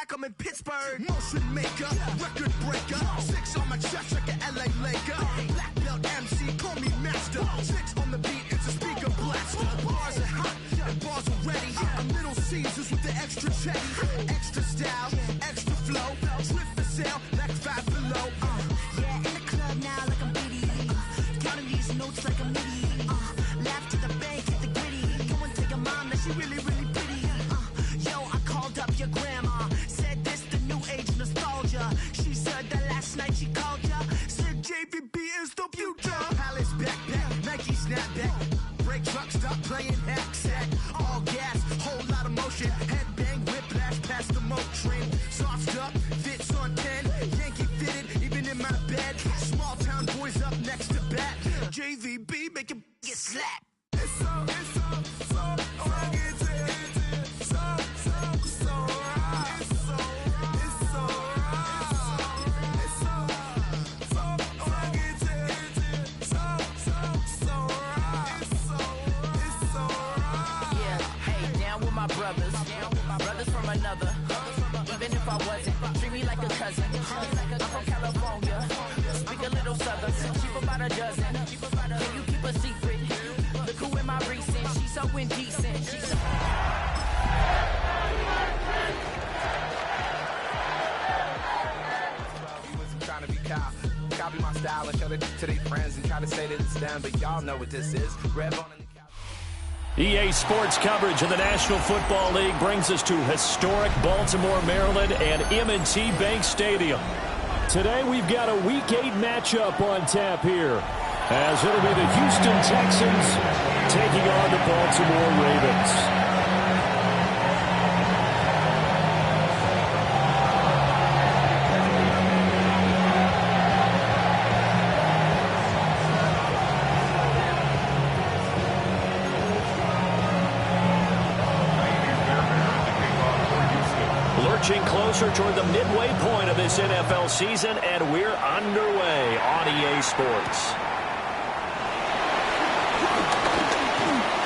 back, I'm in Pittsburgh. Motion maker, record breaker. 6 on my chest like an LA Laker. Black belt MC, call me master. 6 on the beat, it's a speaker blaster. Bars are hot, and bars are ready. I'm Little Caesars with the extra chetty. Extra style, extra flow. Swift for sale, like 5 below. Yeah, in the club now like I'm BD. Counting these notes like a MIDI. Laugh to the bank, hit the gritty. Go and tell your mom that she really, really pretty. Yo, I called up your grandma. Said this the new age nostalgia. She said that last night she called ya. Said JVB is the future. Palace backpack, Nike snapback. Break truck, stop playing hack sack. All gas, whole lot of motion. Headbang, whiplash, past the moat train. Soft up, fits on 10. Yankee fitted, even in my bed. Small town boys up next to bat. JVB, make it get slapped. It's so right. It's so right. It's so right. It's so right. Yeah, hey, down with my brothers from another. Even if I wasn't, treat me like a cousin. I'm from California, speak a little southern. Cheap about a dozen. Can you keep a secret? Look who in my recent. She's so indecent. She's so trying to be copy my style and show it to their friends and try to say that it's them, but y'all know what this is. Rev on in the EA Sports coverage of the National Football League brings us to historic Baltimore, Maryland and M&T Bank Stadium. Today we've got a Week 8 matchup on tap here, as it'll be the Houston Texans taking on the Baltimore Ravens. Closer toward the midway point of this NFL season, and we're underway on EA Sports.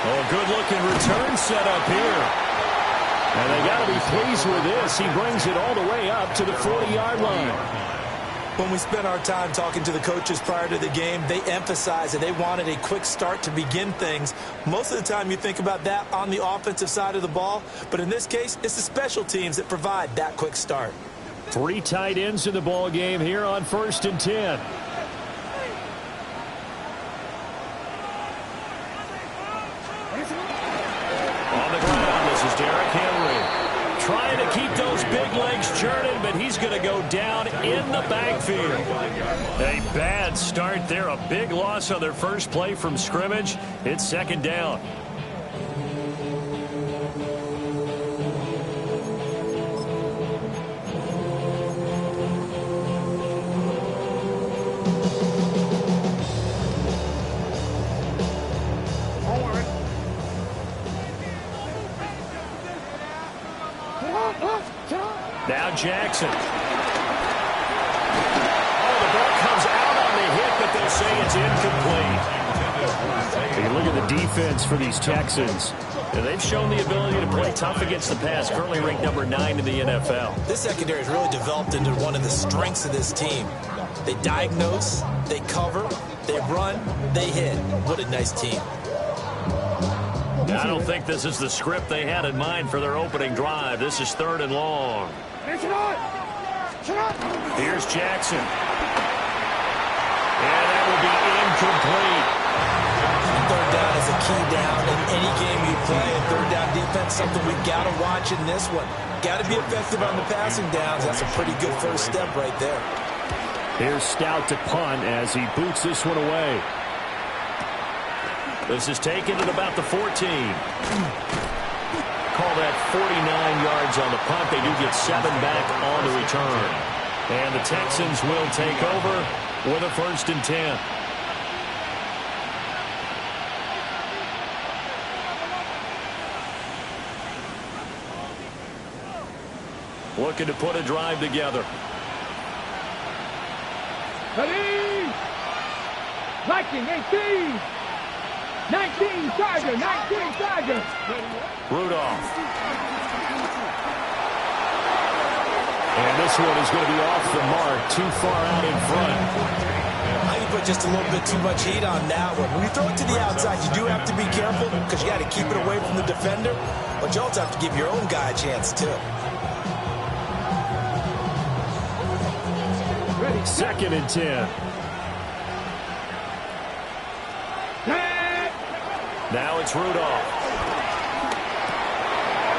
Oh, good-looking return set up here. And they got to be pleased with this. He brings it all the way up to the 40-yard line. When we spent our time talking to the coaches prior to the game, they emphasized that they wanted a quick start to begin things. Most of the time you think about that on the offensive side of the ball, but in this case, it's the special teams that provide that quick start. 3 tight ends in the ball game here on 1st and 10. On the ground, this is Derrick Henry. Trying to keep those big legs churning, but he's going to go down in the backfield. A bad start there. A big loss on their first play from scrimmage. It's 2nd down. Now Jackson. Oh, the ball comes out on the hit, but they'll say it's incomplete. Take a look at the defense for these Texans. And they've shown the ability to play tough against the pass, currently ranked number 9 in the NFL. This secondary has really developed into one of the strengths of this team. They diagnose, they cover, they run, they hit. What a nice team. I don't think this is the script they had in mind for their opening drive. This is 3rd and long. Here's Jackson. And that will be incomplete. 3rd down is a key down in any game you play. And 3rd down defense, something we've got to watch in this one. Got to be effective on the passing downs. That's a pretty good first step right there. Here's Stout to punt as he boots this one away. This is taken at about the 14. Call that 49 yards on the punt. They do get 7 back on the return. And the Texans will take over with a 1st and 10. Looking to put a drive together. Ready? 19, 19 Tiger, 19 Tiger. Rudolph. And this one is going to be off the mark, too far out in front. I think you put just a little bit too much heat on that one. When you throw it to the outside, you do have to be careful because you got to keep it away from the defender, but you also have to give your own guy a chance, too. Ready. 2nd and 10. Now it's Rudolph.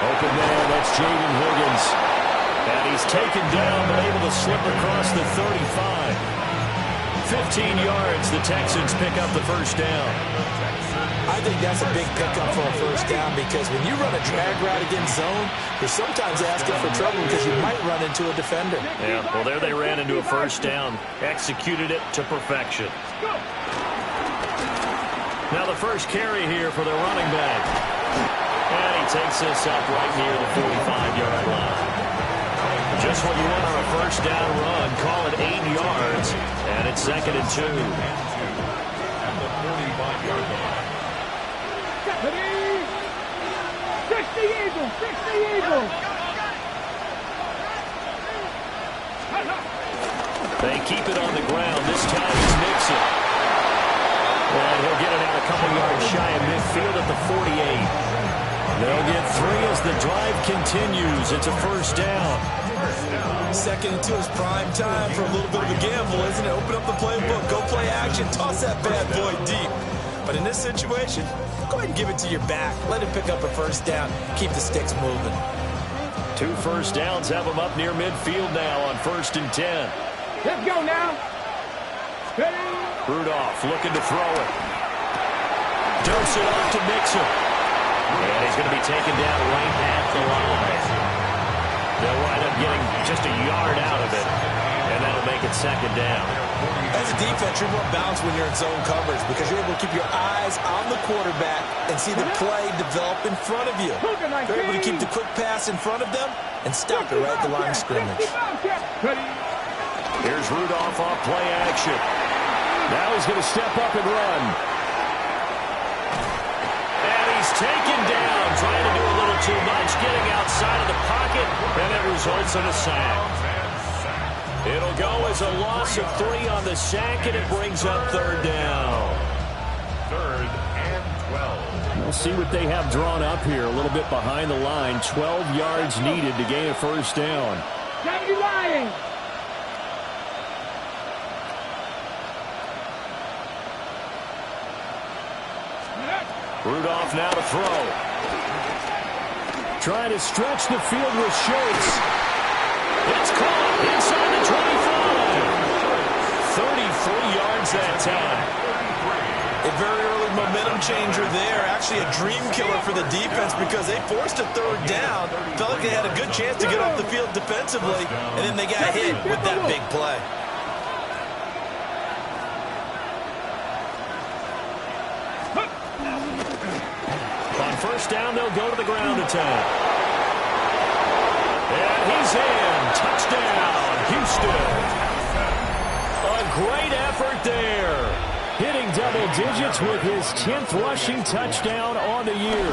Open man, that's Jaden Higgins. And he's taken down, but able to slip across the 35. 15 yards, the Texans pick up the first down. I think that's a big pickup for a first down because when you run a drag route against zone, you're sometimes asking for trouble because you might run into a defender. Yeah, well, there they ran into a first down, executed it to perfection. Now the first carry here for the running back. And he takes this up right near the 45-yard line. Just what you want on a first down run. Call it 8 yards. And it's 2nd and 2. At the 45-yard line. 60 Eagles! 60 Eagles! They keep it on the ground. This time it's Nixon. And he'll get it out a couple yards shy of midfield at the 48. They'll get 3 as the drive continues. It's a first down. 2nd and 2 is prime time for a little bit of a gamble, isn't it? Open up the playbook, go play action, toss that bad boy deep. But in this situation, go ahead and give it to your back. Let him pick up a first down. Keep the sticks moving. 2 first downs have them up near midfield now on 1st and 10. Let's go now. Ready? Rudolph looking to throw it. Dumps it off to Nixon. And he's going to be taken down right at the line. They'll wind up getting just a yard out of it. And that'll make it 2nd down. As a defense, you're more balanced when you're in zone coverage because you're able to keep your eyes on the quarterback and see the play develop in front of you. You're able to keep the quick pass in front of them and stop it right at the line of scrimmage. Here's Rudolph off play action. Now he's going to step up and run. And he's taken down, trying to do a little too much, getting outside of the pocket, and it results in a sack. It'll go as a loss of 3 on the sack, and it brings up 3rd down. 3rd and 12. We'll see what they have drawn up here, a little bit behind the line. 12 yards needed to gain a first down. 70 Lions. Rudolph now to throw. Trying to stretch the field with Schultz. It's caught inside the 25. 33 yards that time. A very early momentum changer there. Actually a dream killer for the defense because they forced a 3rd down. Felt like they had a good chance to get off the field defensively, and then they got hit with that big play. On first down, they'll go to the ground attack. And he's in. Touchdown, Houston. A great effort there. Hitting double digits with his 10th rushing touchdown on the year.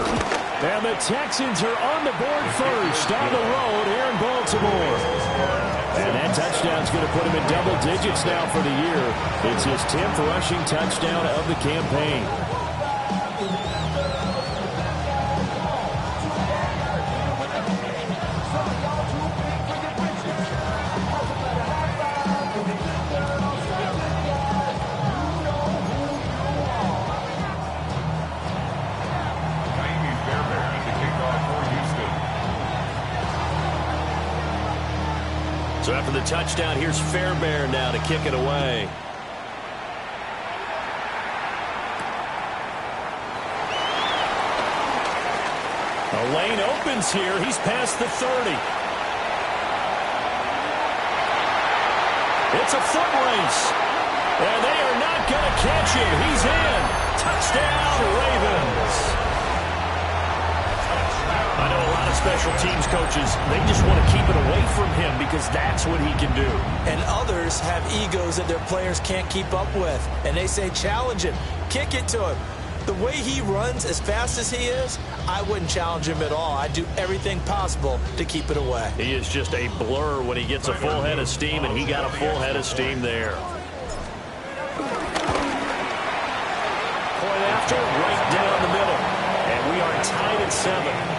And the Texans are on the board first on the road here in Baltimore. And that touchdown's going to put him in double digits now for the year. It's his 10th rushing touchdown of the campaign. So after the touchdown, here's Fairbairn now to kick it away. A lane opens here. He's past the 30. It's a foot race. And they are not going to catch him. He's in. Touchdown, Ravens. I know a lot of special teams coaches, they just want to keep it away from him because that's what he can do. And others have egos that their players can't keep up with. And they say, challenge him, kick it to him. The way he runs as fast as he is, I wouldn't challenge him at all. I'd do everything possible to keep it away. He is just a blur when he gets a full head of steam, and he got a full head of steam there. Point after, right down the middle. And we are tied at 7.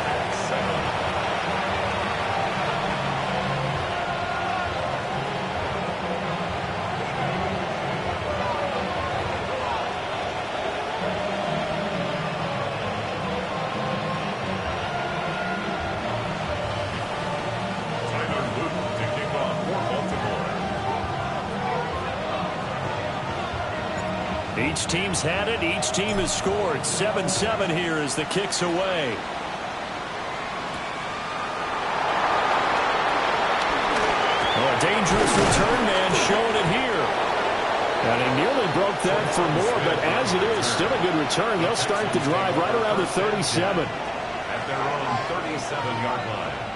Each team's had it. Each team has scored. 7-7 here as the kick's away. Oh, a dangerous return man showing it here. And he nearly broke that for more, but as it is, still a good return. They'll start the drive right around the 37. At their own 37-yard line.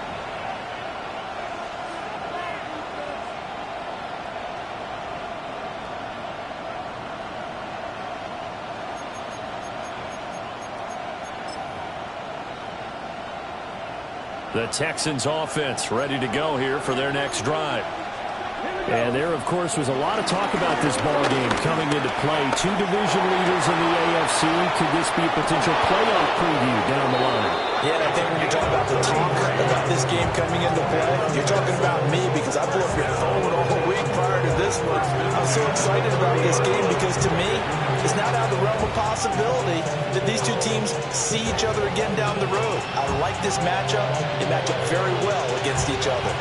The Texans offense ready to go here for their next drive. And there, of course, was a lot of talk about this ball game coming into play. Two division leaders in the AFC. Could this be a potential playoff preview down the line? Yeah, I think when you're talking about the talk about this game coming into play, you're talking about me because I blew up your phone all week prior to this one. I'm so excited about this game because to me, it's not out of the realm of possibility that these two teams see each other again down the road. I like this matchup. They match up very well against each other.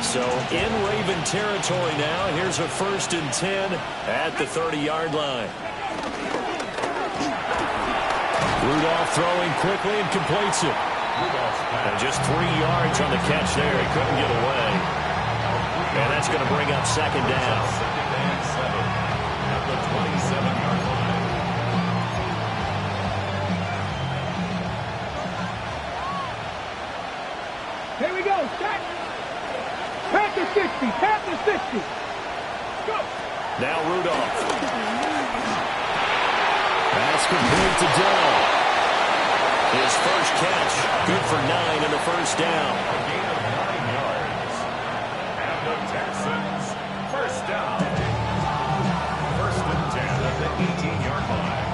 So in Raven territory now. Here's a 1st and 10 at the 30-yard line. Rudolph throwing quickly and completes it. And just 3 yards on the catch there. He couldn't get away. And that's going to bring up 2nd down. At the 27-yard line. Here we go. Start. Past the 60. Past the 60. Go. Now Rudolph. That's complete to Dell. His first catch. Good for 9 and a 1st down. A gain of 9 yards. And the Texans, 1st down. 1st and 10 at the 18-yard line.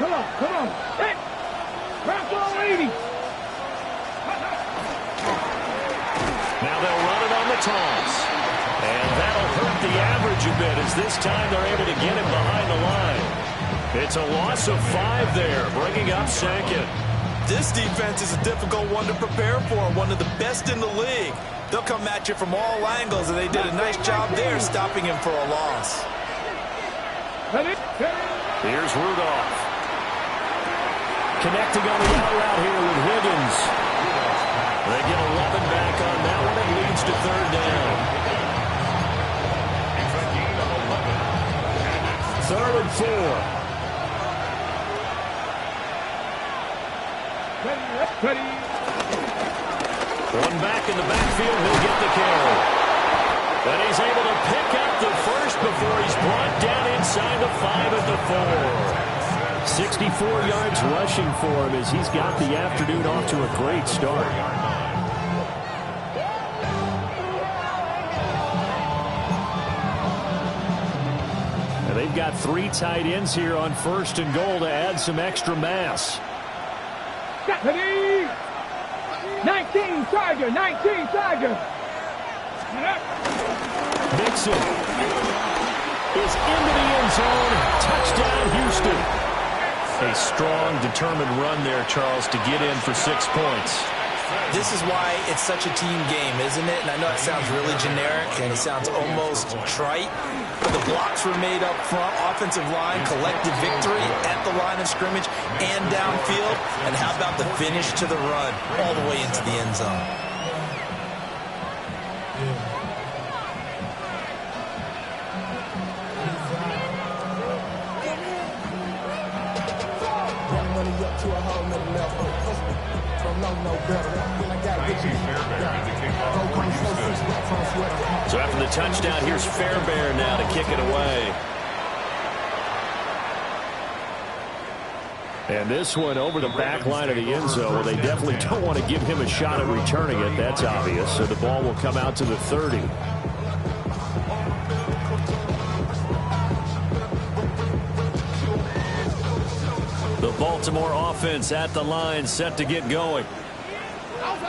Come on, come on. Hit. Crack all 80. Now they'll run it on the toss. And that'll hurt the average a bit as this time they're able to get him behind the line. It's a loss of 5 there, bringing up 2nd. This defense is a difficult one to prepare for, one of the best in the league. They'll come at you from all angles, and they did a nice job there stopping him for a loss. Here's Rudolph. Connecting on the out route here with Higgins. They get 11 back on that one. It leads to 3rd down. It's a gain of 11. 3rd and 4. Ready. One back in the backfield. He'll get the carry. But he's able to pick up the first before he's brought down inside the 5 at the 4. 64 yards rushing for him as he's got the afternoon off to a great start. And they've got 3 tight ends here on 1st and goal to add some extra mass. 19 Charger, 19 Charger. Mixon is into the end zone. Touchdown, Houston. A strong, determined run there, Charles, to get in for 6 points. This is why it's such a team game, isn't it? And I know it sounds really generic and it sounds almost trite, but the blocks were made up front, offensive line, collective victory at the line of scrimmage and downfield. And how about the finish to the run all the way into the end zone? To a whole nother level. Don't know no better. When I got Fairbairn to kick off for Houston. So after the touchdown, here's Fairbairn now to kick it away. And this one over the back line of the end zone. Well, they definitely don't want to give him a shot at returning it. That's obvious. So the ball will come out to the 30. The Baltimore offense at the line, set to get going.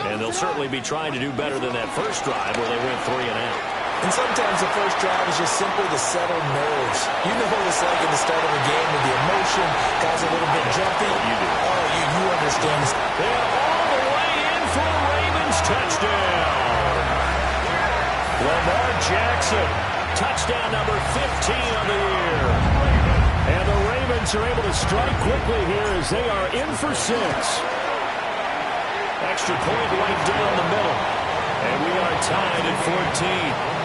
And they'll certainly be trying to do better than that first drive where they went 3 and out. And sometimes the first drive is just simply to settle nerves. You know what it's like at the start of a game with the emotion, guys a little bit jumpy. You do. Oh, you understand. And all the way in for a Ravens touchdown. Lamar Jackson, touchdown number 15 on the year. And the Ravens are able to strike quickly here as they are in for 6. Extra point right down the middle. And we are tied at 14.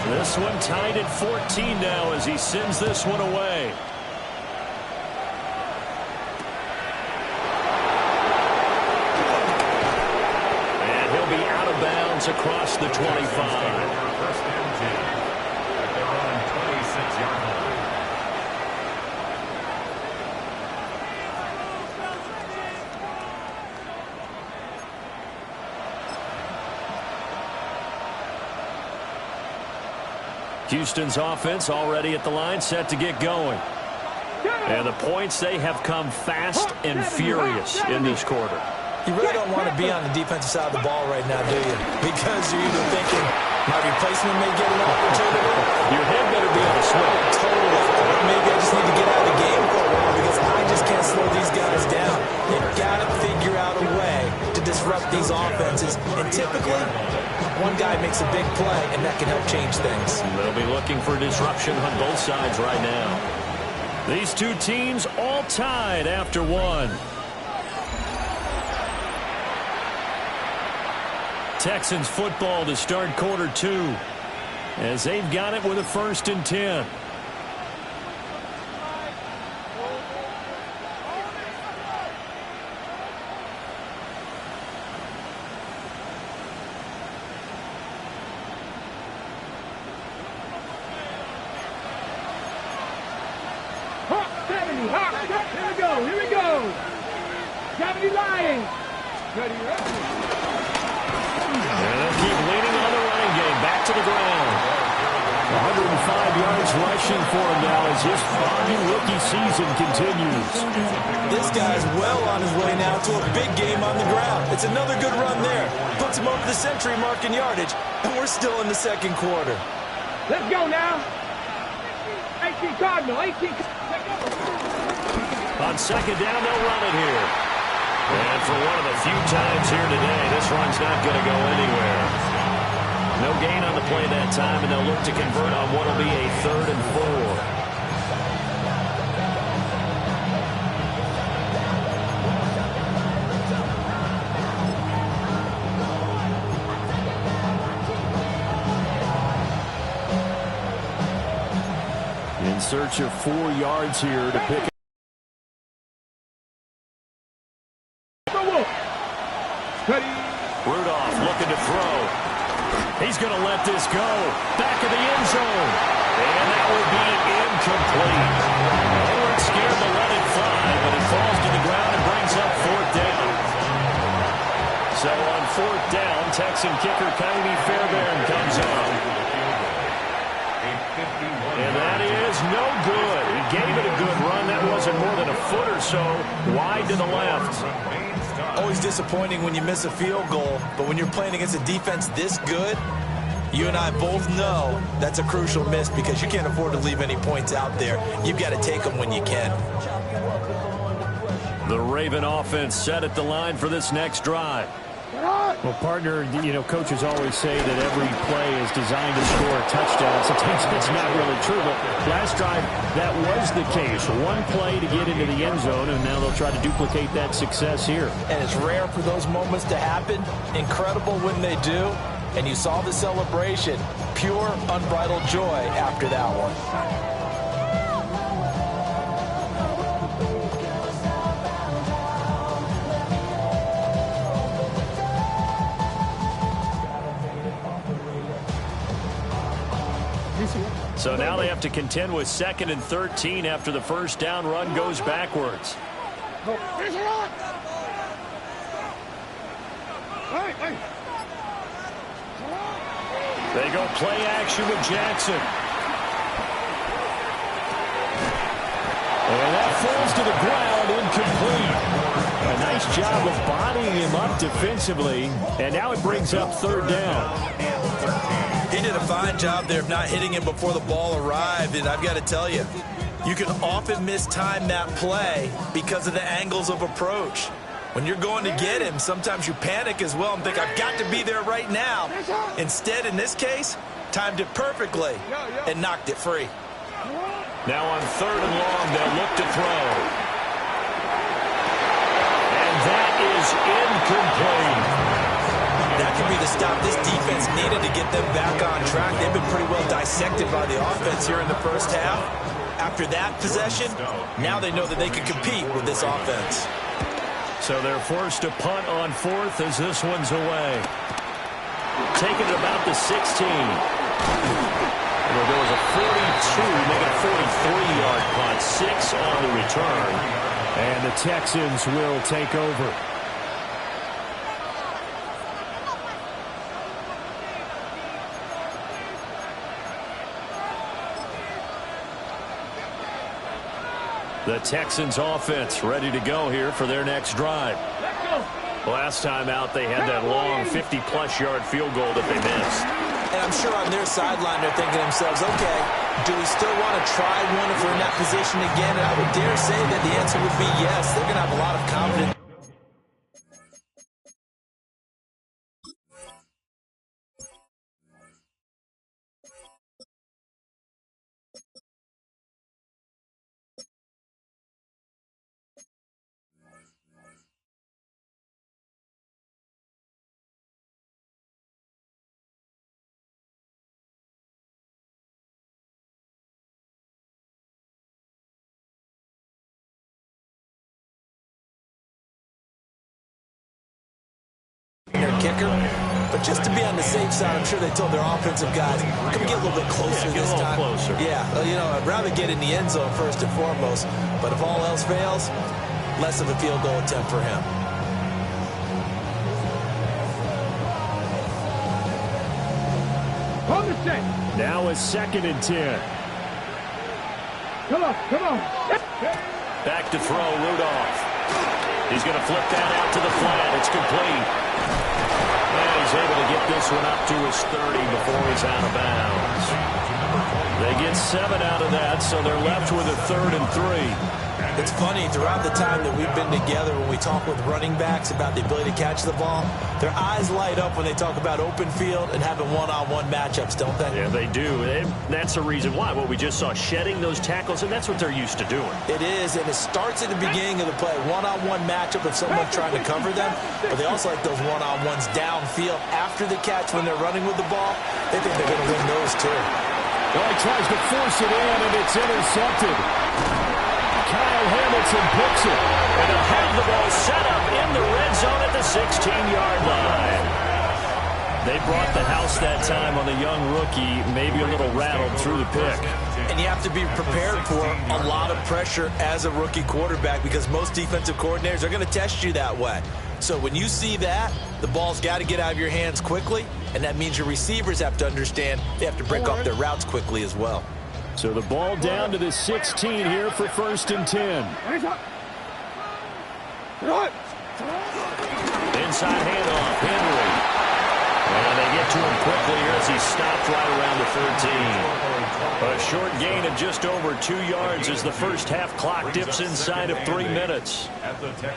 This one tied at 14 now as he sends this one away. And he'll be out of bounds across the 25. First and 10. They're on 26-yard line. Houston's offense already at the line, set to get going. And the points, they have come fast and furious in this quarter. You really don't want to be on the defensive side of the ball right now, do you? Because you're either thinking my replacement may get an opportunity. Your head better be on a swivel. Totally. Or maybe I just need to get out of the game for a while because I just can't slow these guys down. You've got to figure out a way to disrupt these offenses. And typically, one guy makes a big play, and that can help change things. They'll be looking for disruption on both sides right now. These two teams all tied after one. Texans football to start quarter 2 as they've got it with a 1st and 10. Here we go. 70 Lions. Ready, And they'll keep leaning on the running game. Back to the ground. 105 yards rushing for him now as his fine rookie season continues. This guy's well on his way now to a big game on the ground. It's another good run there. Puts him over the century mark in yardage, and we're still in the second quarter. Let's go now. 18 Cardinal, 18. On second down, they'll run it here. And for one of the few times here today, this run's not going to go anywhere. No gain on the play that time, and they'll look to convert on what will be a 3rd and 4. In search of 4 yards here to pick. Rudolph looking to throw. He's going to let this go. Back of the end zone. And that will be incomplete. They weren't scared to let it fly, but it falls to the ground and brings up 4th down. So on 4th down, Texan kicker Kaimi Fairbairn comes on. And that is no good. He gave it a good run. That wasn't more than a foot or so wide to the left. Always disappointing when you miss a field goal, but when you're playing against a defense this good, you and I both know that's a crucial miss because you can't afford to leave any points out there. You've got to take them when you can. The Raven offense set at the line for this next drive. Well, partner, you know, coaches always say that every play is designed to score a touchdown. Sometimes that's not really true, but last drive, that was the case. One play to get into the end zone, and now they'll try to duplicate that success here. And it's rare for those moments to happen. Incredible when they do. And you saw the celebration. Pure, unbridled joy after that one. So now they have to contend with 2nd and 13 after the first down run goes backwards. They go play action with Jackson. And that falls to the ground, incomplete. A nice job of bodying him up defensively. And now it brings up 3rd down. He did a fine job there of not hitting him before the ball arrived. And I've got to tell you, you can often mistime that play because of the angles of approach. When you're going to get him, sometimes you panic as well and think, I've got to be there right now. Instead, in this case, timed it perfectly and knocked it free. Now on 3rd and long, they'll look to throw. And that is incomplete. That could be the stop this defense needed to get them back on track. They've been pretty well dissected by the offense here in the first half. After that possession, now they know that they can compete with this offense. So they're forced to punt on 4th as this one's away. Taking it about the 16. Well, there was a 42, make it a 43-yard punt. 6 on the return. And the Texans will take over. The Texans offense ready to go here for their next drive. Last time out, they had that long 50-plus yard field goal that they missed. And I'm sure on their sideline they're thinking to themselves, okay, do we still want to try one if we're in that position again? And I would dare say that the answer would be yes. They're going to have a lot of confidence. Their kicker, but just to be on the safe side, I'm sure they told their offensive guys, can we get a little bit closer this time? Closer. Yeah, you know, I'd rather get in the end zone first and foremost, but if all else fails, less of a field goal attempt for him. Now it's 2nd and 10. Come on. Back to throw, Rudolph. He's going to flip that out to the flat. It's complete. And he's able to get this one up to his 30 before he's out of bounds. They get 7 out of that, so they're left with a 3rd and 3. It's funny, throughout the time that we've been together, when we talk with running backs about the ability to catch the ball, their eyes light up when they talk about open field and having one-on-one matchups, don't they? Yeah, they do. And that's the reason why. What we just saw, shedding those tackles, and that's what they're used to doing. It is, and it starts at the beginning of the play. One-on-one matchup if someone's trying to cover them, but they also like those one-on-ones downfield after the catch when they're running with the ball. They think they're going to win those, too. Well, he tries to force it in, and it's intercepted. Kyle Hamilton picks it, and they'll have the ball set up in the red zone at the 16-yard line. They brought the house that time on the young rookie, maybe a little rattled through the pick. And you have to be prepared for a lot of pressure as a rookie quarterback because most defensive coordinators are going to test you that way. So when you see that, the ball's got to get out of your hands quickly, and that means your receivers have to understand they have to break off their routes quickly as well. So the ball down to the 16 here for 1st and 10. Inside handoff, Henry. And they get to him quickly here as he stopped right around the 13. A short gain of just over 2 yards as the first half clock dips inside of 3 minutes.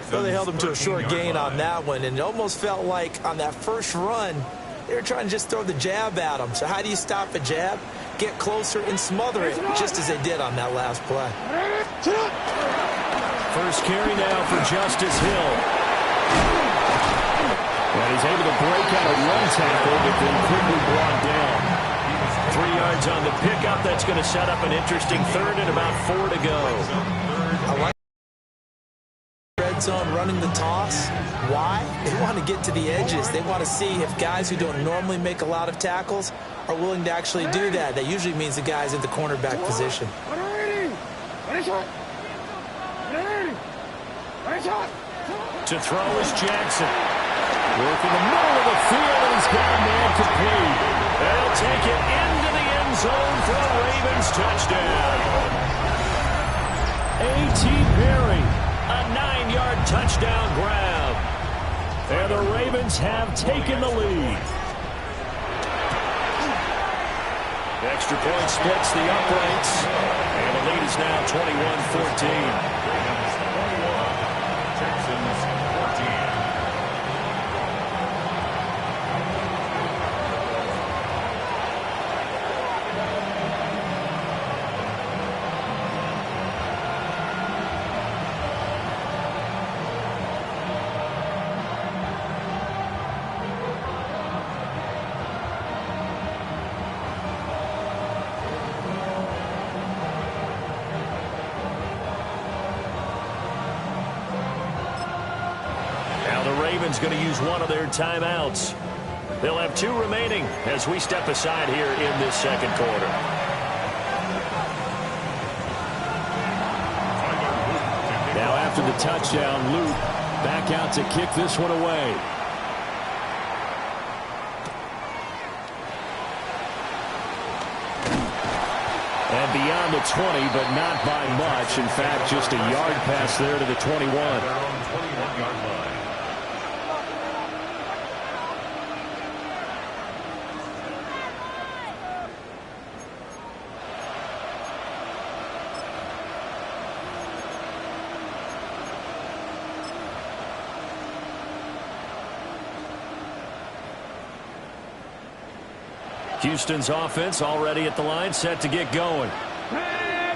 So they held him to a short gain on that one, and it almost felt like on that first run, they were trying to just throw the jab at him. So how do you stop a jab? Get closer and smother it, just as they did on that last play. First carry now for Justice Hill. And he's able to break out a run tackle, but then quickly brought down. 3 yards on the pickup. That's going to set up an interesting third and about 4 to go. I like red zone running the toss. Why? They want to get to the edges. They want to see if guys who don't normally make a lot of tackles are willing to actually do that. That usually means the guy's in the cornerback position. To throw is Jackson. Working the middle of the field, and he's got a man complete. They'll take it into the end zone for a Ravens touchdown. A.T. Perry, a 9-yard touchdown grab. And the Ravens have taken the lead. The extra point splits the uprights, and the lead is now 21-14. Texans 14. Ravens going to use one of their timeouts. They'll have 2 remaining as we step aside here in this second quarter. Now after the touchdown, Luke back out to kick this one away. And beyond the 20, but not by much. In fact, just a yard pass there to the 21. Their own 21-yard line. Houston's offense already at the line, set to get going.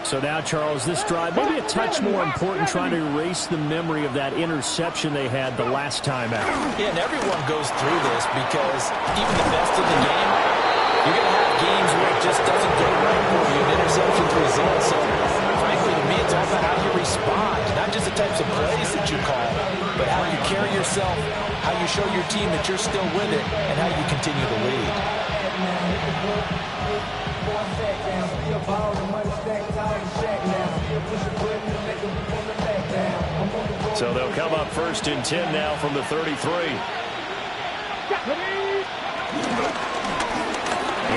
So now, Charles, this drive maybe a touch more important, trying to erase the memory of that interception they had the last time out. Yeah, and everyone goes through this because even the best of the game, you're going to have games where it just doesn't go right for you, and interceptions result. So, frankly, to me, it's all about how you respond, not just the types of plays that you call, but how you carry yourself, how you show your team that you're still with it, and how you continue to lead. So they'll come up 1st and 10 now from the 33. And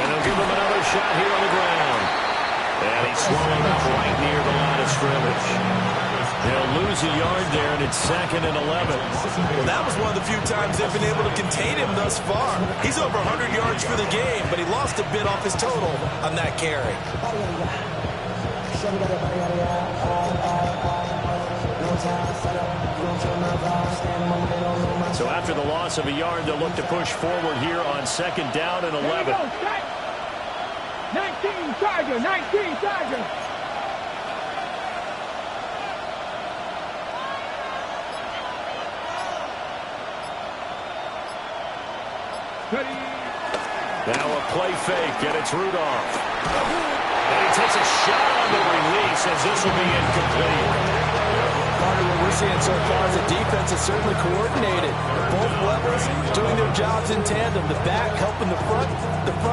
they'll give him another shot here on the ground. And he swung up right near the line of scrimmage. They'll lose a yard there, and it's 2nd and 11. Well, that was one of the few times they've been able to contain him thus far. He's over 100 yards for the game, but he lost a bit off his total on that carry. So after the loss of a yard, they'll look to push forward here on 2nd down and 11. 19 Chargers, 19 Chargers. Now a play fake, and it's Rudolph. And he takes a shot on the release as this will be incomplete. Part of what we're seeing so far is the defense is certainly coordinated. Both levels doing their jobs in tandem. The back helping the front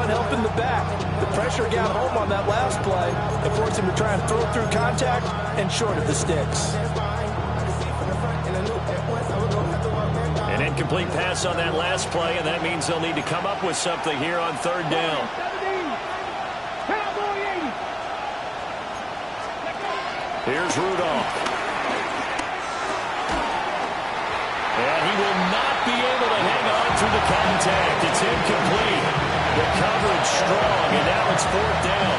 helping the back. The pressure got home on that last play. It forced him to try and throw through contact and short of the sticks. An incomplete pass on that last play, and that means they'll need to come up with something here on 3rd down. Here's Rudolph. And he will not be able to hang on through the contact. It's incomplete. The coverage strong, and now it's 4th down.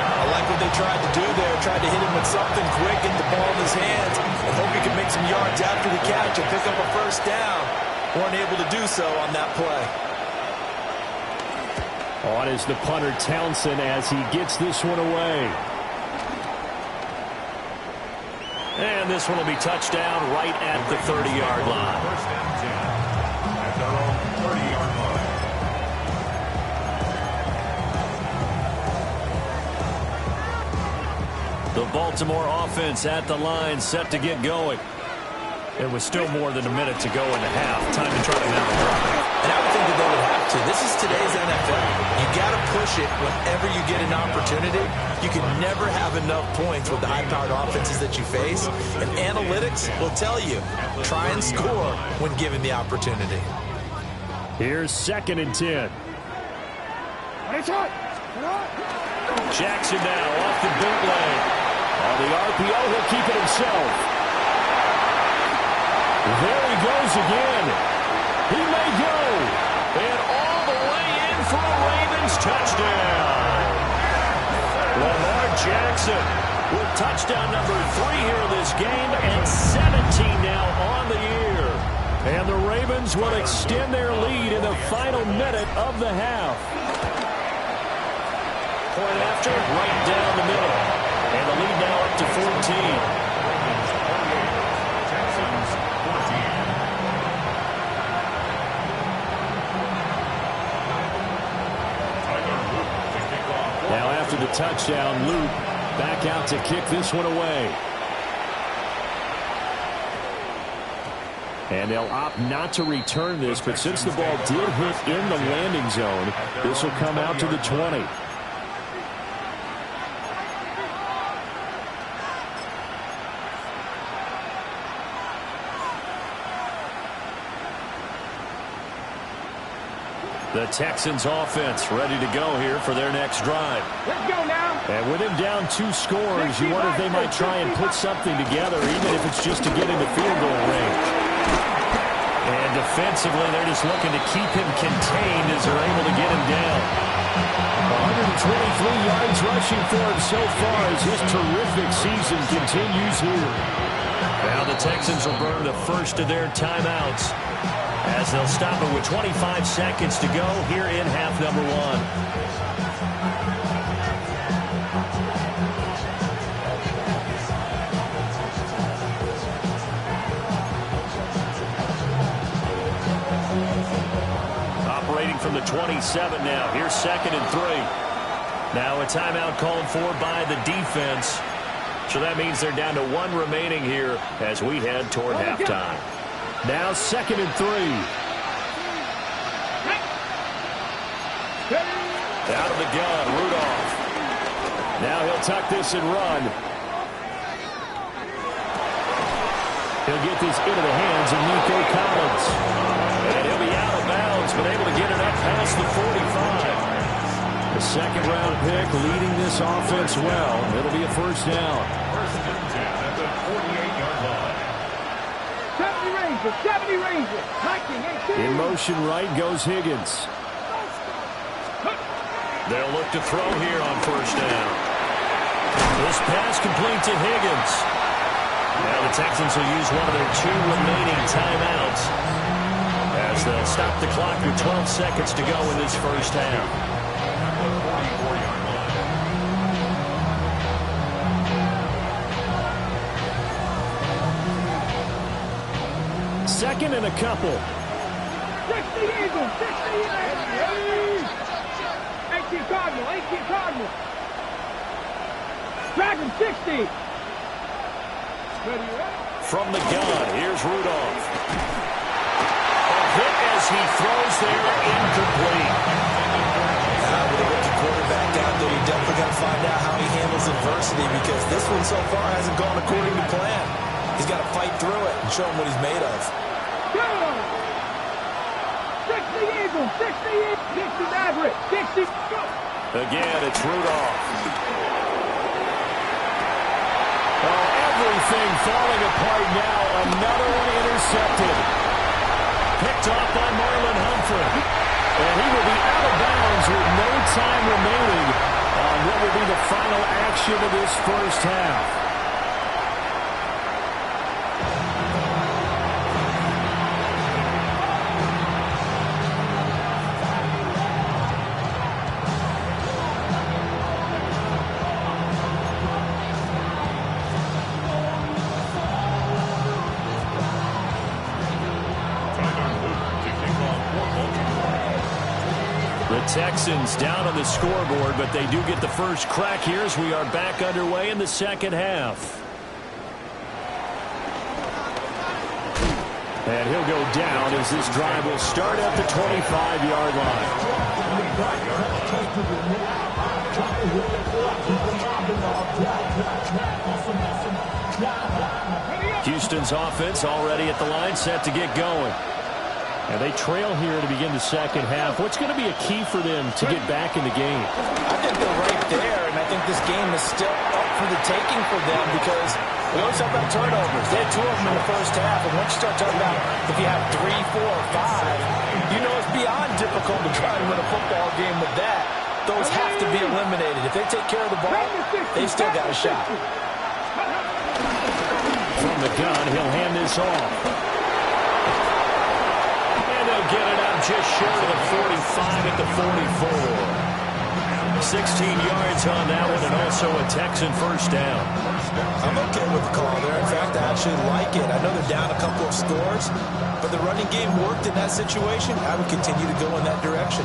I like what they tried to do there. Tried to hit him with something quick, get the ball in his hands, and hope he can make some yards after the catch and pick up a 1st down. Weren't able to do so on that play. On is the punter Townsend as he gets this one away. And this one will be touched down right at the 30-yard line. 1st and 10. Baltimore offense at the line, set to get going. It was still more than a minute to go in the half. Time to try to mount a drive. And I would think that they would have to. This is today's NFL. You got to push it whenever you get an opportunity. You can never have enough points with the high-powered offenses that you face. And analytics will tell you, try and score when given the opportunity. Here's 2nd and 10. Jackson now off the bootleg. On the RPO, he'll keep it himself. There he goes again. He may go. And all the way in for a Ravens touchdown. Lamar Jackson with touchdown number 3 here in this game and 17 now on the year. And the Ravens will extend their lead in the final minute of the half. Point after, right down the middle. And the lead now up to 14. Now after the touchdown, Luke back out to kick this one away. And they'll opt not to return this, but since the ball did hit in the landing zone, this will come out to the 20. The Texans offense ready to go here for their next drive. Let's go now. And with him down 2 scores, you wonder if they might try and put something together, even if it's just to get into field goal range. And defensively, they're just looking to keep him contained as they're able to get him down. 123 yards rushing for him so far as his terrific season continues here. Now the Texans will burn the first of their timeouts, as they'll stop it with 25 seconds to go here in half number 1. Operating from the 27 now. Here's 2nd and 3. Now a timeout called for by the defense. So that means they're down to 1 remaining here as we head toward halftime. Now 2nd and 3. Out of the gun, Rudolph. Now he'll tuck this and run. He'll get this into the hands of Nico Collins. And he'll be out of bounds, but able to get it up past the 45. The 2nd-round pick leading this offense well. It'll be a first down. 1st and 10 at the 48-yard line. 70 Rangers. In motion right goes Higgins. They'll look to throw here on first down. This pass complete to Higgins. Now the Texans will use one of their 2 remaining timeouts as they'll stop the clock with 12 seconds to go in this first half. 44-yard line. 2nd and a couple. 60 Eagles. 60 Eagles. 18 Cardinal. Dragon 60. From the gun, here's Rudolph. A hit as he throws there, incomplete. With a rookie quarterback down there, you're definitely going to find out how he handles adversity, because this one so far hasn't gone according to plan. He's got to fight through it and show him what he's made of. 60 Eagles. 60 Maverick. 60. Again, it's Rudolph. Oh, everything falling apart now. Another one intercepted. Picked off by Marlon Humphrey. And he will be out of bounds with no time remaining on what will be the final action of this first half. The Texans down on the scoreboard, but they do get the first crack here as we are back underway in the second half. And he'll go down as this drive will start at the 25-yard line. Houston's offense already at the line, set to get going. And they trail here to begin the second half. What's going to be a key for them to get back in the game? I think they're right there, and I think this game is still up for the taking for them because we always talk about turnovers. They had 2 of them in the first half, and once you start talking about if you have 3, 4, or 5, you know it's beyond difficult to try to win a football game with that. Those have to be eliminated. If they take care of the ball, they've still got a shot. From the gun, he'll hand this off. And they'll get it out just short of the 45 at the 44. 16 yards on that one, and also a Texan first down. I'm okay with the call there. In fact, I actually like it. I know they're down a couple of scores, but the running game worked in that situation. I would continue to go in that direction.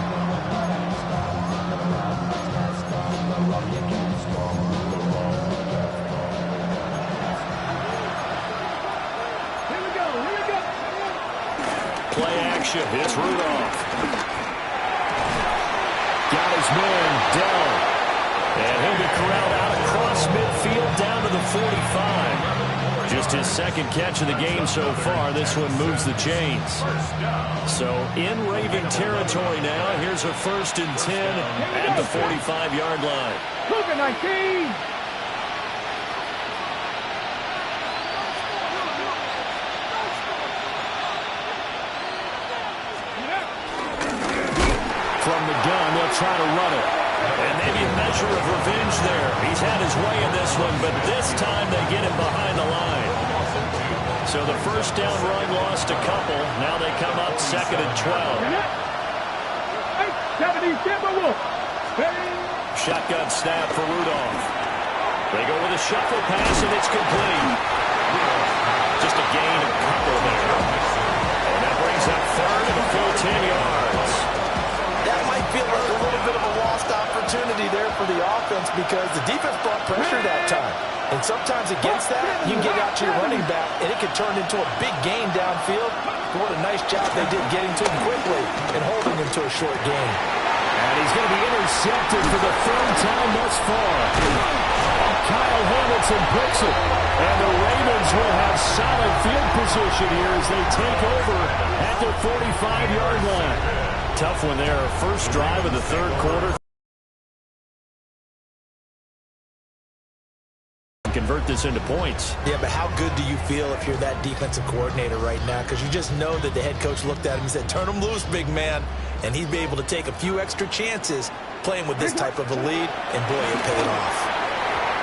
Play action. It's Rudolph. Got his man, Dell. And he'll be corralled out across midfield down to the 45. Just his second catch of the game so far. This one moves the chains. So in Raven territory now. Here's a 1st and 10 at the 45-yard line. Cougar 19. From the gun, they'll try to run it. And maybe a measure of revenge there. He's had his way in this one, but this time they get him behind the line. So the first down run lost a couple. Now they come up 2nd and 12. Shotgun snap for Rudolph. They go with a shuffle pass, and it's complete. Just a gain of a couple there. And that brings up 3rd and a full 10 yards. That might feel like a little bit of a lost opportunity there for the offense because the defense brought pressure that time. And sometimes against that, you can get out to your running back, and it can turn into a big gain downfield. But what a nice job they did getting to him quickly and holding him to a short gain. And he's going to be intercepted for the 3rd time thus far. Kyle Hamilton picks it. And the Ravens will have solid field position here as they take over at their 45-yard line. Tough one there. First drive of the 3rd quarter. Convert this into points. Yeah, but how good do you feel if you're that defensive coordinator right now? Because you just know that the head coach looked at him and said, turn him loose, big man. And he'd be able to take a few extra chances playing with this type of a lead. And boy, it paid off.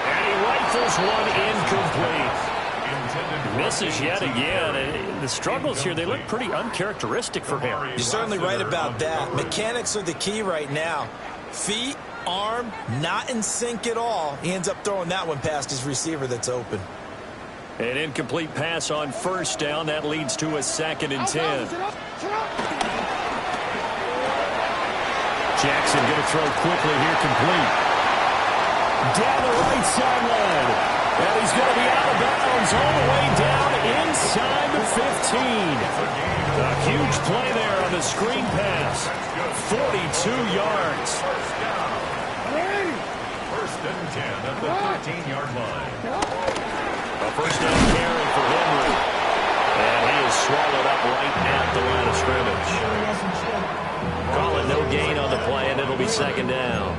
And he rifles one incomplete. Misses yet again. The struggles here, they look pretty uncharacteristic for him. You're certainly right about that. Mechanics are the key right now. Feet, arm, not in sync at all. He ends up throwing that one past his receiver that's open. An incomplete pass on first down. That leads to a 2nd and 10. Jackson going to throw quickly here, complete. Down the right sideline. And he's going to be out of bounds all the way down inside the 15. A huge play there on the screen pass. 42 yards. 1st and 10 at the 13-yard line. A first down carry for Henry. And he is swallowed up right at the line of scrimmage. Call it no gain on the play, and it'll be 2nd down.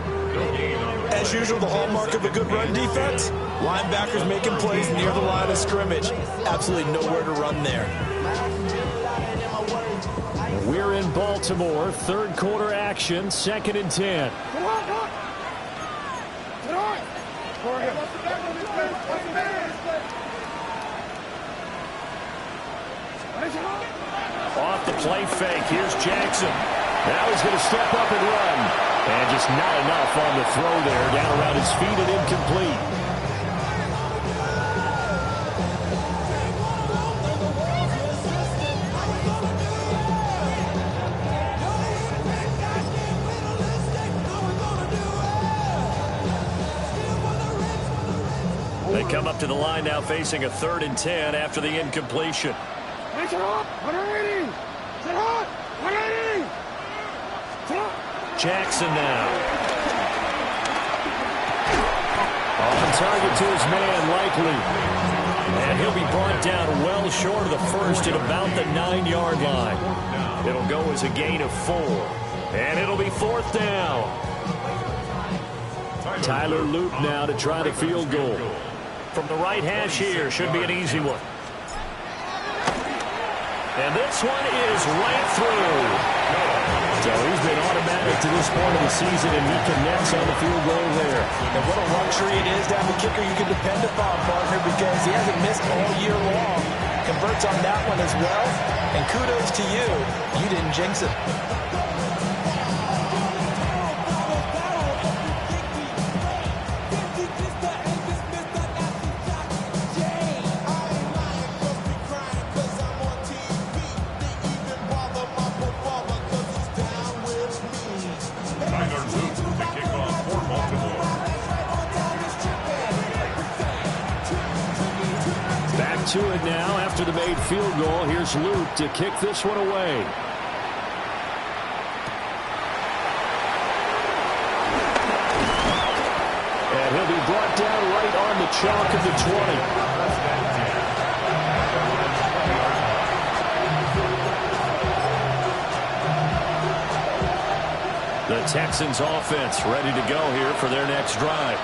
As usual, the hallmark of a good run defense, linebackers making plays near the line of scrimmage. Absolutely nowhere to run there. We're in Baltimore, 3rd quarter action, 2nd and 10. Off the play fake, here's Jackson. Now he's going to step up and run. And just not enough on the throw there. Down around his feet and incomplete. come up to the line now facing a 3rd and 10 after the incompletion. Jackson now. On target to his man, Likely. And he'll be brought down well short of the first at about the 9-yard line. It'll go as a gain of 4. And it'll be 4th down. Tyler Loop now to try the field goal. From the right hash here, should be an easy one. And this one is right through. So he's been automatic to this point of the season, and he connects on the field goal there. And what a luxury it is to have a kicker you can depend upon, partner, because he hasn't missed all year long. Converts on that one as well. And kudos to you. You didn't jinx it. To it now after the made field goal. Here's Luke to kick this one away. And he'll be brought down right on the chalk of the 20. The Texans offense ready to go here for their next drive.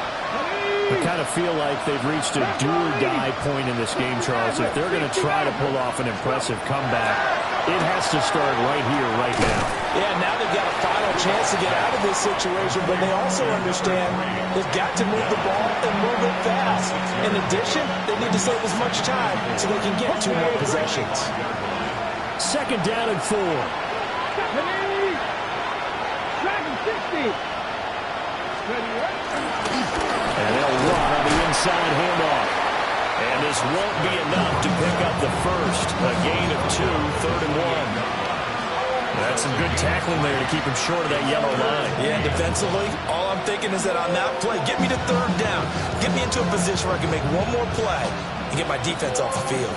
I kind of feel like they've reached a do-or-die point in this game, Charles. If they're going to try to pull off an impressive comeback, it has to start right here, right now. Yeah, now they've got a final chance to get out of this situation, but they also understand they've got to move the ball and move it fast. In addition, they need to save as much time so they can get 2 more possessions. 2nd down and 4. And they'll run on the inside handoff. And this won't be enough to pick up the first. A gain of 2, 3rd and 1. That's some good tackling there to keep him short of that yellow line. Yeah, defensively, all I'm thinking is that on that play, get me to 3rd down. Get me into a position where I can make one more play and get my defense off the field.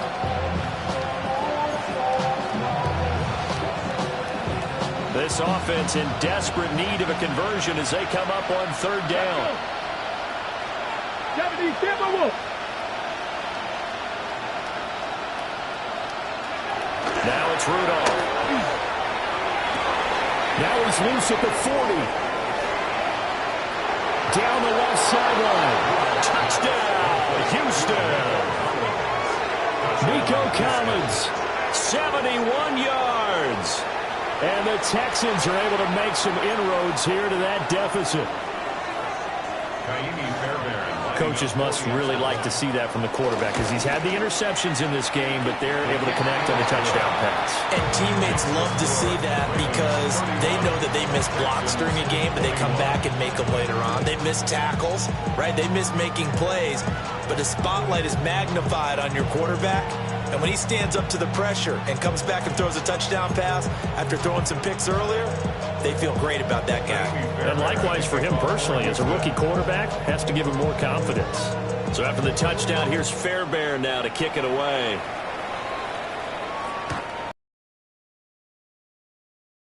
This offense in desperate need of a conversion as they come up on 3rd down. Now it's Rudolph. Now he's loose at the 40. Down the left sideline. Touchdown, Houston. Nico Collins, 71 yards. And the Texans are able to make some inroads here to that deficit. Coaches must really like to see that from the quarterback because he's had the interceptions in this game, but they're able to connect on the touchdown pass. And teammates love to see that because they know that they miss blocks during a game, but they come back and make them later on. They miss tackles, right? They miss making plays, but the spotlight is magnified on your quarterback. And when he stands up to the pressure and comes back and throws a touchdown pass after throwing some picks earlier, they feel great about that guy. And likewise for him personally, as a rookie quarterback, has to give him more confidence. So after the touchdown, here's Fairbairn now to kick it away.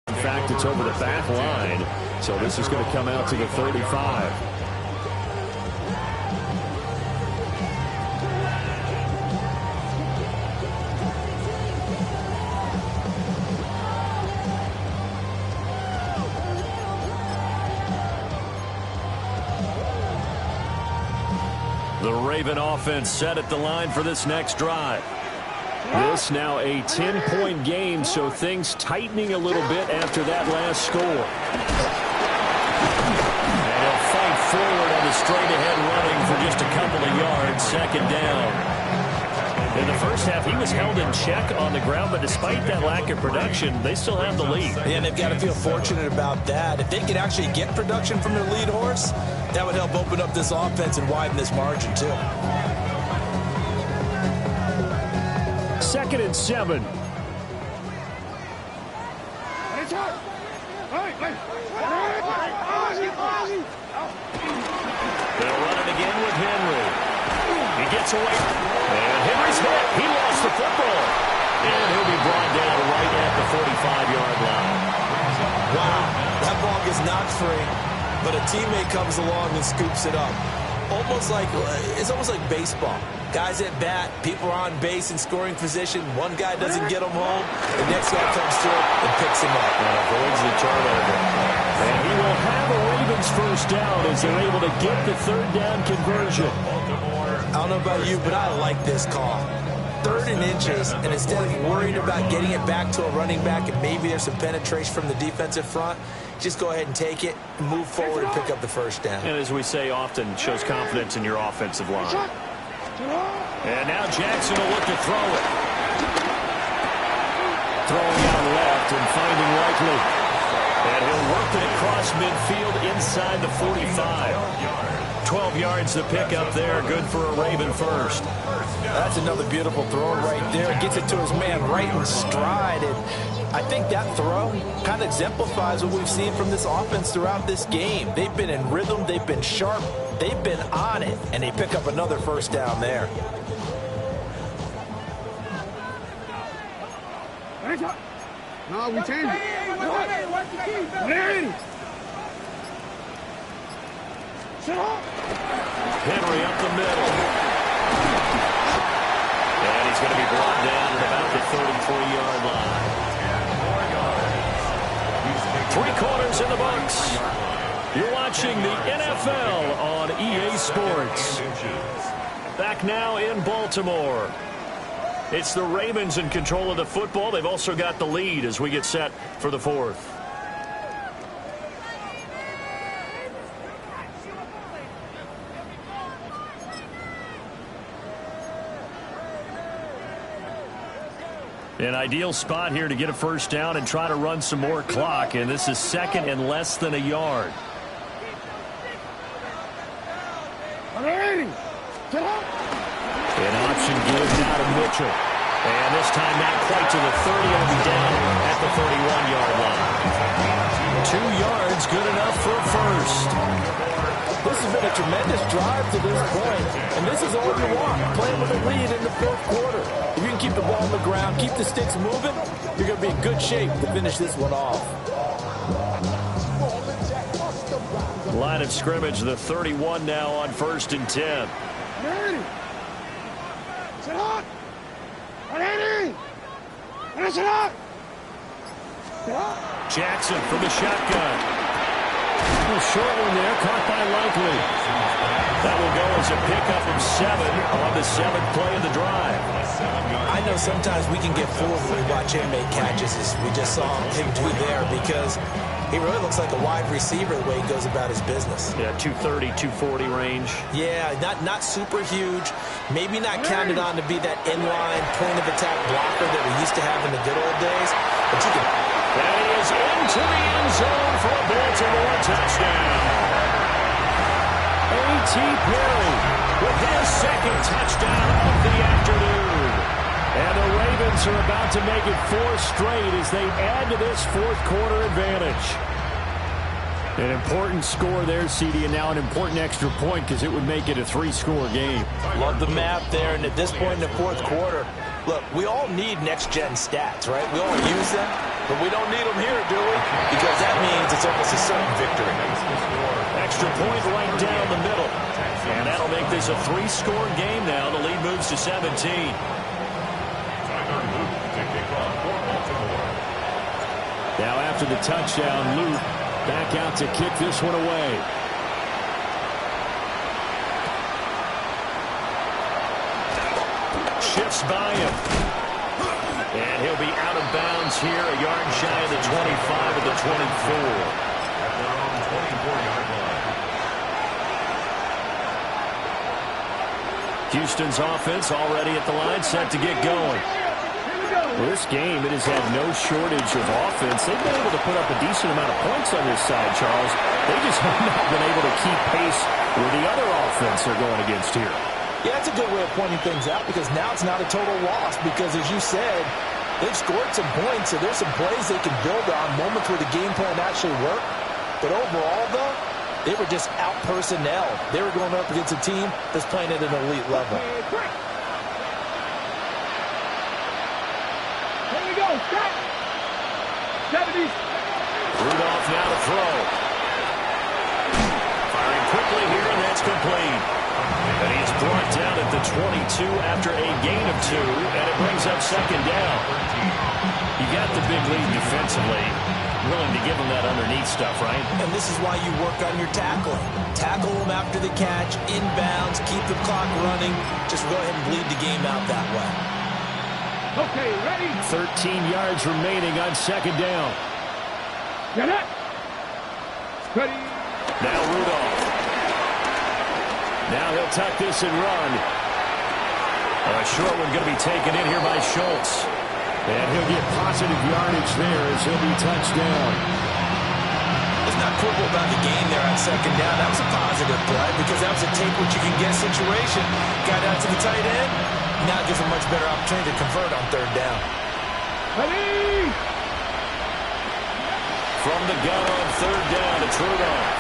In fact, it's over the back line, so this is going to come out to the 35. The Raven offense set at the line for this next drive. This now a 10-point game, so things tightening a little bit after that last score. And he'll fight forward on the straight-ahead running for just a couple of yards, 2nd down. In the first half, he was held in check on the ground, but despite that lack of production, they still have the lead. And they've got to feel fortunate about that. If they could actually get production from their lead horse, that would help open up this offense and widen this margin, too. 2nd and 7. They'll run it again with Henry. He gets away. And Henry's hit. He lost the football. And he'll be brought down right at the 45-yard line. Wow, that ball gets knocked free, but a teammate comes along and scoops it up. It's almost like baseball. Guys at bat, people are on base in scoring position. One guy doesn't get him home. The next guy comes through and picks him up. And avoids the turnover. And he will have a Ravens first down as they're able to get the third down conversion. I don't know about you, but I like this call. 3rd and inches, and instead of worrying about getting it back to a running back and maybe there's some penetration from the defensive front, just go ahead and take it, move forward, and pick up the first down. And as we say often, shows confidence in your offensive line. And now Jackson will look to throw it. Throwing out left and finding Likely. And he'll work it across midfield inside the 45. 12 yards to pick up there. Good for a Raven first. That's another beautiful throw right there. Gets it to his man right in stride. And I think that throw kind of exemplifies what we've seen from this offense throughout this game. They've been in rhythm. They've been sharp. They've been on it. And they pick up another first down there. No, we changed it. Henry up the middle. And he's going to be brought down at about the 33-yard line. 3 quarters in the books. You're watching the NFL on EA Sports. Back now in Baltimore. It's the Ravens in control of the football. They've also got the lead as we get set for the 4th. An ideal spot here to get a first down and try to run some more clock. And this is 2nd and less than a yard. An option gives out to Mitchell. And this time not quite to the 30. It'll be down at the 31-yard line. 2 yards, good enough for a first. This has been a tremendous drive to this point, and this is all you want, playing with a lead in the 4th quarter. If you can keep the ball on the ground, keep the sticks moving, you're going to be in good shape to finish this one off. Line of scrimmage, the 31 now on 1st and 10. Jackson from the shotgun. A short one there, caught by Likely. That will go as a pickup of 7 on the 7th play of the drive. I know sometimes we can get fooled when we watch him make catches, as we just saw him do there, because he really looks like a wide receiver the way he goes about his business. Yeah, 230, 240 range. Yeah, not super huge. Maybe not counted on to be that inline point-of-attack blocker that we used to have in the good old days. But you can... That is into the end zone for a Baltimore touchdown. A.T. Perry with his 2nd touchdown of the afternoon. And the Ravens are about to make it 4 straight as they add to this 4th quarter advantage. An important score there, CD, and now an important extra point because it would make it a 3-score game. Love the map there, and at this point in the 4th quarter, look, we all need next-gen stats, right? We all use them, but we don't need them here, do we? Because that means it's almost a certain victory. Extra point right down the middle. And that'll make this a 3-score game now. The lead moves to 17. Now after the touchdown, Luke back out to kick this one away. Shifts by him. And he'll be out of bounds here, a yard shy of the 25 of the 24. At their own 24-yard line. Houston's offense already at the line, set to get going. Well, this game, it has had no shortage of offense. They've been able to put up a decent amount of points on this side, Charles. They just have not been able to keep pace with the other offense they're going against here. Yeah, that's a good way of pointing things out because now it's not a total loss because, as you said, they've scored some points, so there's some plays they can build on, moments where the game plan actually worked. But overall, though, They were just out personnel. They were going up against a team that's playing at an elite level. Here we go. Stop. 70s. Rudolph now to throw. Firing quickly here, and that's complete. And he's brought down at the 22 after a gain of 2, and it brings up second down. You got the big lead defensively. Willing to give him that underneath stuff, right? And this is why you work on your tackling. Tackle him after the catch, inbounds, keep the clock running. Just go ahead and bleed the game out that way. Okay, ready? 13 yards remaining on second down. Get it. Ready. Now Rudolph. Now he'll tuck this and run. A short one going to be taken in here by Schultz. And he'll get positive yardage there as he'll be touched down. Let's not quibble about the game there on second down. That was a positive play because that was a take-what-you-can-get situation. Got out to the tight end. Now gives a much better opportunity to convert on third down. Ready. From the gun on third down, it's Rudolph.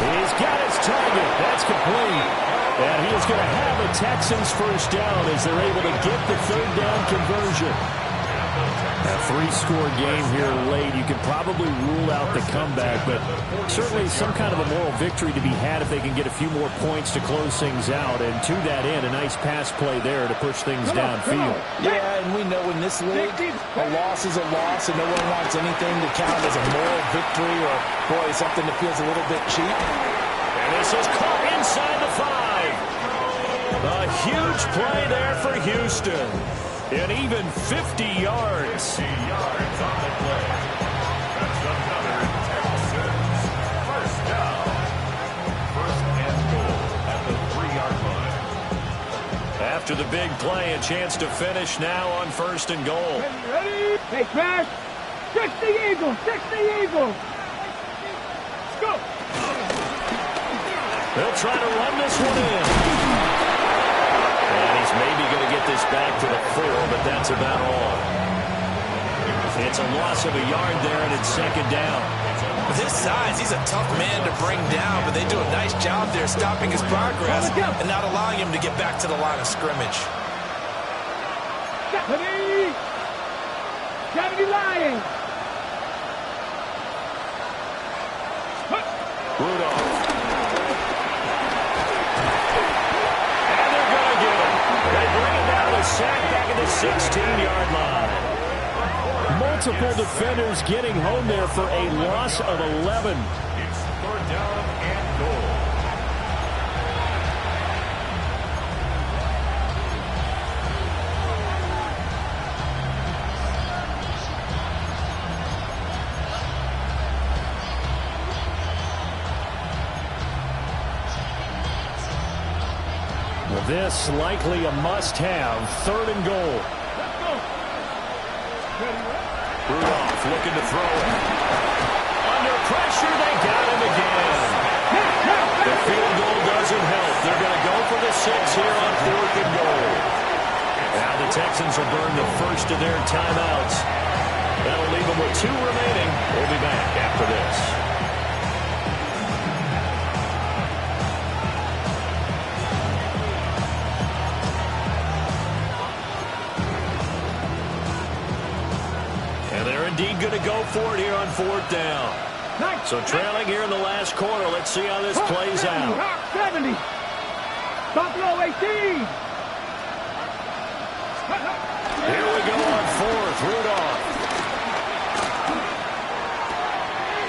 He's got his target. That's complete. And he is going to have a Texans first down as they're able to get the third down conversion. A three-score game here late. You can probably rule out the comeback, but certainly some kind of a moral victory to be had if they can get a few more points to close things out. And to that end, a nice pass play there to push things downfield. Yeah, and we know in this league, a loss is a loss, and no one wants anything to count as a moral victory or, boy, something that feels a little bit cheap. And this is caught inside the 5. A huge play there for Houston. And even 50 yards. 50 yards on the play. That's another Texans first down. First and goal at the 3-yard line. After the big play, a chance to finish now on first and goal. Ready? Hey, Crash. 60 Eagles. 60 Eagles. Let's go. They'll try to run this one in. And he's maybe going to get this back to the 4, but that's about all. It's a loss of a yard there, and it's second down. With his size, he's a tough man to bring down, but they do a nice job there stopping his progress and not allowing him to get back to the line of scrimmage. Ready? 70 Lions. Rudolph. A sack back at the 16-yard line. Multiple defenders getting home there for a loss of 11. It's third down and goal. This likely a must-have. Third and goal. Rudolph looking to throw it. Under pressure, they got him again. The field goal doesn't help. They're going to go for the 6 here on fourth and goal. Now the Texans will burn the first of their timeouts. That'll leave them with 2 remaining. We'll be back after this. Indeed going to go for it here on fourth down. So trailing here in the last quarter. Let's see how this plays out. 70. Buffalo 18. Here we go on fourth. Rudolph.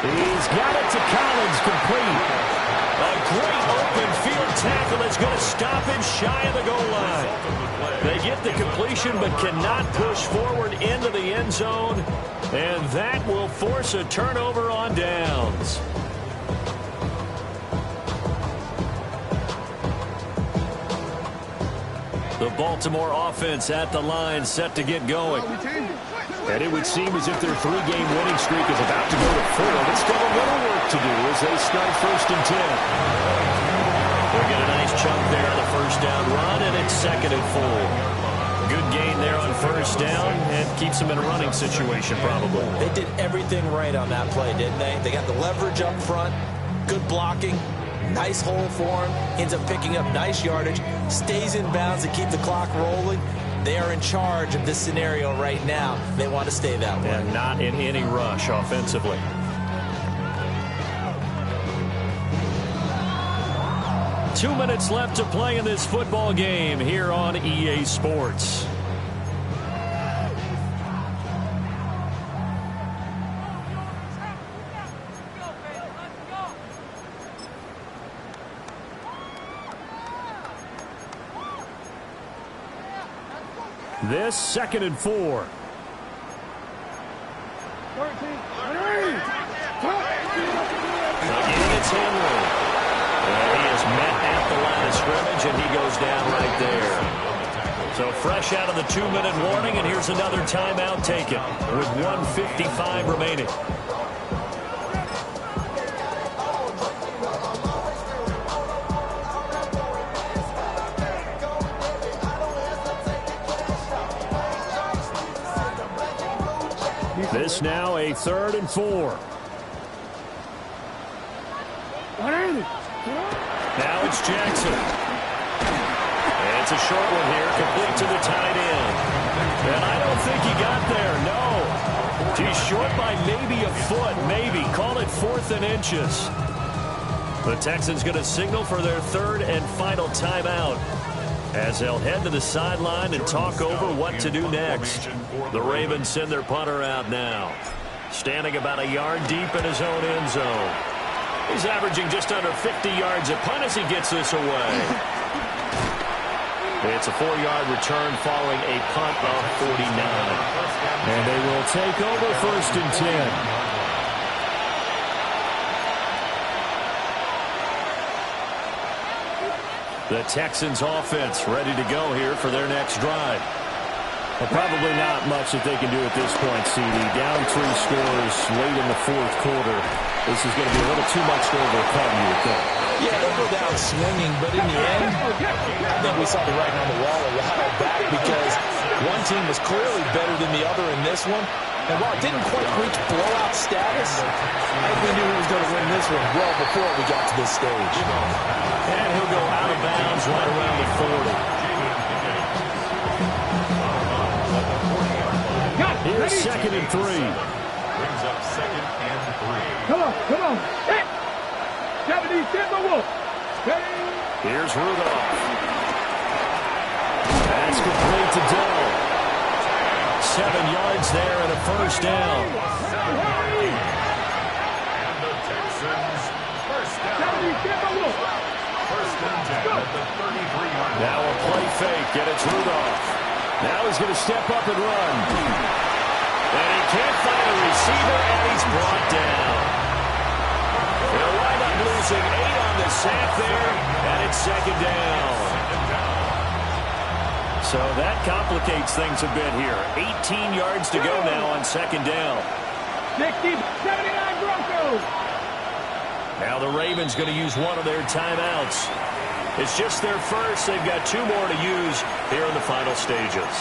He's got it to Collins, complete. A great open field tackle that's going to stop him shy of the goal line. They get the completion but cannot push forward into the end zone. And that will force a turnover on downs. The Baltimore offense at the line set to get going. And it would seem as if their 3-game winning streak is about to go to 4. But still a little work to do as they start first and 10. They get a nice chunk there on the first down run, and it's second and 4. good gain there on first down and keeps them in a running situation probably. They did everything right on that play, didn't they? They got the leverage up front, good blocking, nice hole for him, ends up picking up nice yardage, stays in bounds to keep the clock rolling. They are in charge of this scenario right now. They want to stay that way. And not in any rush offensively. Two minutes left to play in this football game here on EA Sports. This 2nd and 4. Again, it's Henry. And he is met at the line of scrimmage, and he goes down right there. So fresh out of the 2-minute warning, and here's another timeout taken with 1:55 remaining. This now a 3rd and 4. Now it's Jackson. And it's a short one here, complete to the tight end. And I don't think he got there, no. He's short by maybe a foot, maybe. Call it 4th and inches. The Texans going to signal for their 3rd and final timeout, as they'll head to the sideline and talk over what to do next. The Ravens send their punter out now, standing about a yard deep in his own end zone. He's averaging just under 50 yards a punt as he gets this away. It's a 4-yard return following a punt of 49. And they will take over 1st and 10. The Texans offense ready to go here for their next drive. Well, probably not much that they can do at this point, CD. Down 3 scores late in the 4th quarter. This is going to be a little too much to overcome, you would think. Yeah, they'll go down swinging, but in the end, I think we saw the writing on the wall a while back because one team was clearly better than the other in this one. And while it didn't quite reach blowout status, I think we knew who was going to win this one well before we got to this stage. And he'll go out of bounds right around the 40. Here's 2nd and 3. Brings up 2nd and 3. Come on. Hey! 70, Here's Rudolph. That's complete to Dell. 7 yards there and a first down. And the Texans first down. 1st and 10 at the 33-yard line. Now a play fake, and it's Rudolph. Now he's going to step up and run. And he can't find a receiver, and he's brought down. They'll wind up losing 8 on the sack there, and it's 2nd down. So that complicates things a bit here. 18 yards to go now on 2nd down. 60, 79 Broncos. Now the Ravens going to use one of their timeouts. It's just their first. They've got 2 more to use here in the final stages.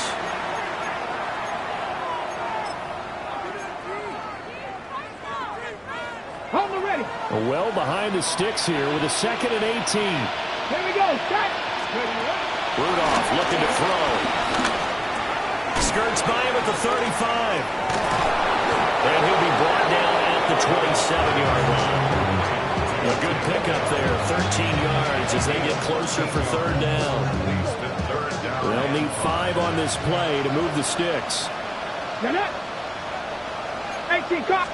Hold the ready. Well behind the sticks here with a 2nd and 18. Here we go. Start. Rudolph looking to throw. Skirts by him at the 35. And he'll be brought down at the 27-yard line. A good pickup there, 13 yards as they get closer for 3rd down. They'll need 5 on this play to move the sticks. 18, cut.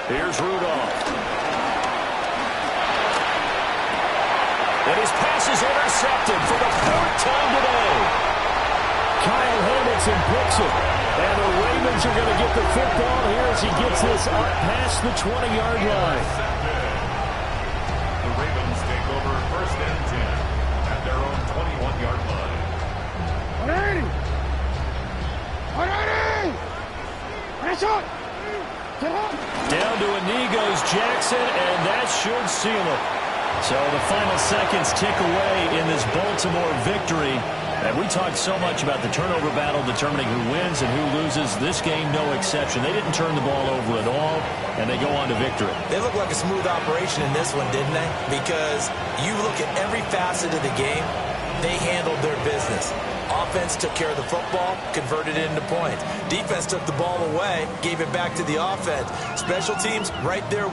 Here's Rudolph. And his pass is intercepted for the 4th time today. Kyle Hamilton picks it. And the Ravens are going to get the football here as he gets this up past the 20-yard line. The Ravens take over 1st and 10 at their own 21-yard line. 180! Down to a knee goes Jackson, and that should seal it. So the final seconds tick away in this Baltimore victory And we talked so much about the turnover battle determining who wins and who loses. This game, no exception. They didn't turn the ball over at all, and they go on to victory. They look like a smooth operation in this one, didn't they? Because you look at every facet of the game, they handled their business. Offense took care of the football, converted it into points. Defense took the ball away, gave it back to the offense. Special teams right there